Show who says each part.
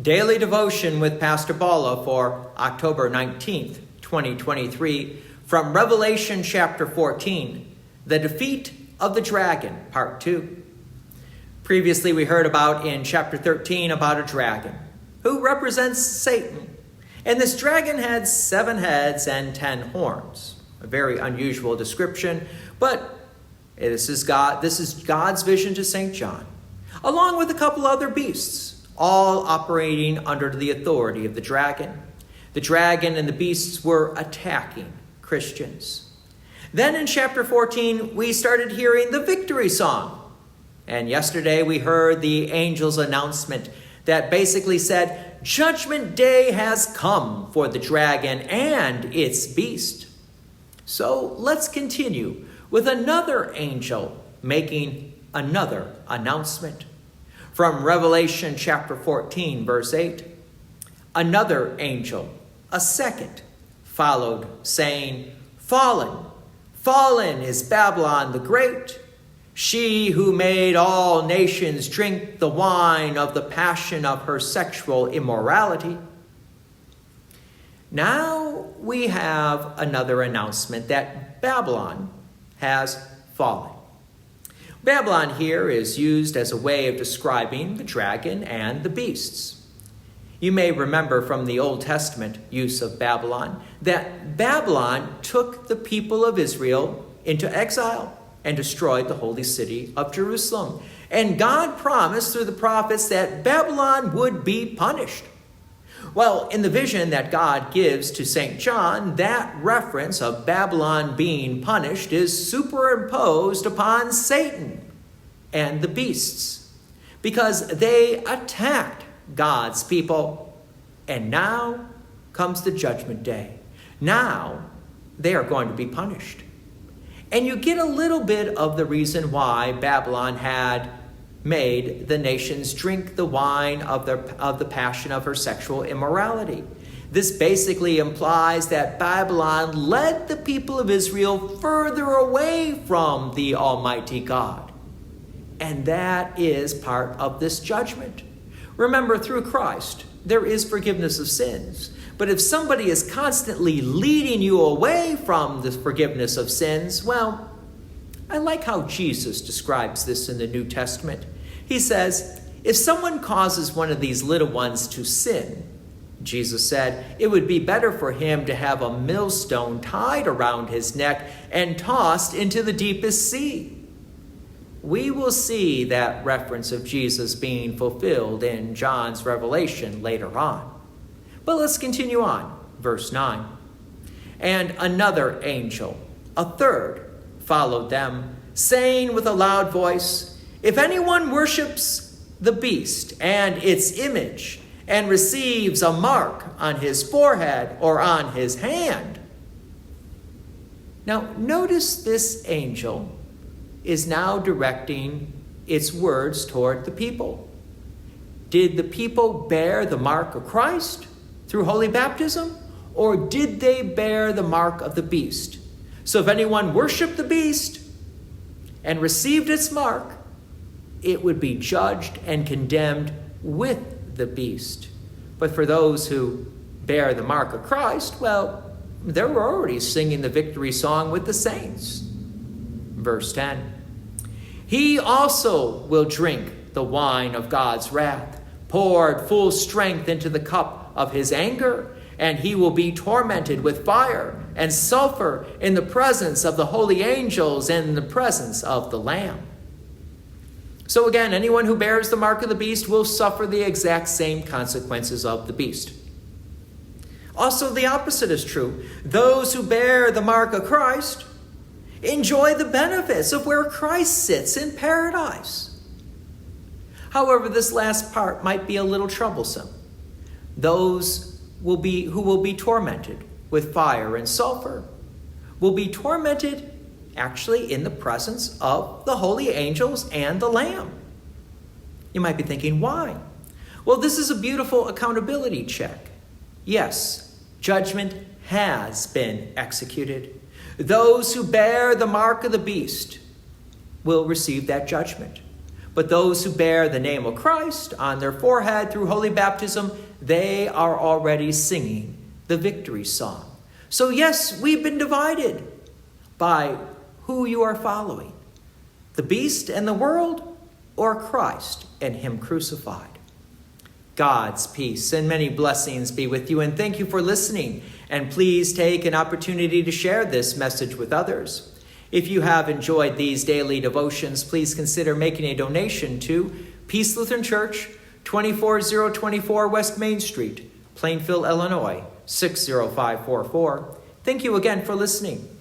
Speaker 1: Daily Devotion with Pastor Balla for October 19th, 2023, from Revelation chapter 14, The Defeat of the Dragon, Part 2. Previously we heard about in chapter 13 about a dragon who represents Satan. And this dragon had 7 heads and 10 horns. A very unusual description, but this is God's vision to St. John, along with a couple other beasts, all operating under the authority of the dragon. The dragon and the beasts were attacking Christians. Then in chapter 14, we started hearing the victory song. And yesterday we heard the angel's announcement that basically said, Judgment Day has come for the dragon and its beast. So let's continue with another angel making another announcement. From Revelation chapter 14, verse 8, another angel, a second, followed, saying, Fallen, fallen is Babylon the Great, she who made all nations drink the wine of the passion of her sexual immorality. Now we have another announcement that Babylon has fallen. Babylon here is used as a way of describing the dragon and the beasts. You may remember from the Old Testament use of Babylon that Babylon took the people of Israel into exile and destroyed the holy city of Jerusalem. And God promised through the prophets that Babylon would be punished. Well, in the vision that God gives to St. John, that reference of Babylon being punished is superimposed upon Satan and the beasts because they attacked God's people. And now comes the judgment day. Now they are going to be punished. And you get a little bit of the reason why Babylon had made the nations drink the wine of the passion of her sexual immorality. This basically implies that Babylon led the people of Israel further away from the Almighty God. And that is part of this judgment. Remember, through Christ, there is forgiveness of sins. But if somebody is constantly leading you away from the forgiveness of sins, well, I like how Jesus describes this in the New Testament. He says, if someone causes one of these little ones to sin, Jesus said, it would be better for him to have a millstone tied around his neck and tossed into the deepest sea. We will see that reference of Jesus being fulfilled in John's Revelation later on. But let's continue on. Verse 9. And another angel, a third, followed them, saying with a loud voice, if anyone worships the beast and its image and receives a mark on his forehead or on his hand. Now notice this angel is now directing its words toward the people. Did the people bear the mark of Christ through holy baptism, or did they bear the mark of the beast? So if anyone worshiped the beast and received its mark, it would be judged and condemned with the beast. But for those who bear the mark of Christ, well, they were already singing the victory song with the saints. Verse 10. He also will drink the wine of God's wrath, poured full strength into the cup of his anger, and he will be tormented with fire and sulfur in the presence of the holy angels and in the presence of the Lamb. So again, anyone who bears the mark of the beast will suffer the exact same consequences of the beast. Also, the opposite is true. Those who bear the mark of Christ enjoy the benefits of where Christ sits in paradise. However, this last part might be a little troublesome. Those who will be tormented with fire and sulfur will be tormented actually in the presence of the holy angels and the Lamb. You might be thinking, why? Well, this is a beautiful accountability check. Yes, judgment has been executed. Those who bear the mark of the beast will receive that judgment. But those who bear the name of Christ on their forehead through holy baptism, they are already singing the victory song. So yes, we've been divided by who you are following, the beast and the world, or Christ and him crucified. God's peace and many blessings be with you, and thank you for listening. And please take an opportunity to share this message with others. If you have enjoyed these daily devotions, please consider making a donation to Peace Lutheran Church, 24024 West Main Street, Plainfield, Illinois, 60544. Thank you again for listening.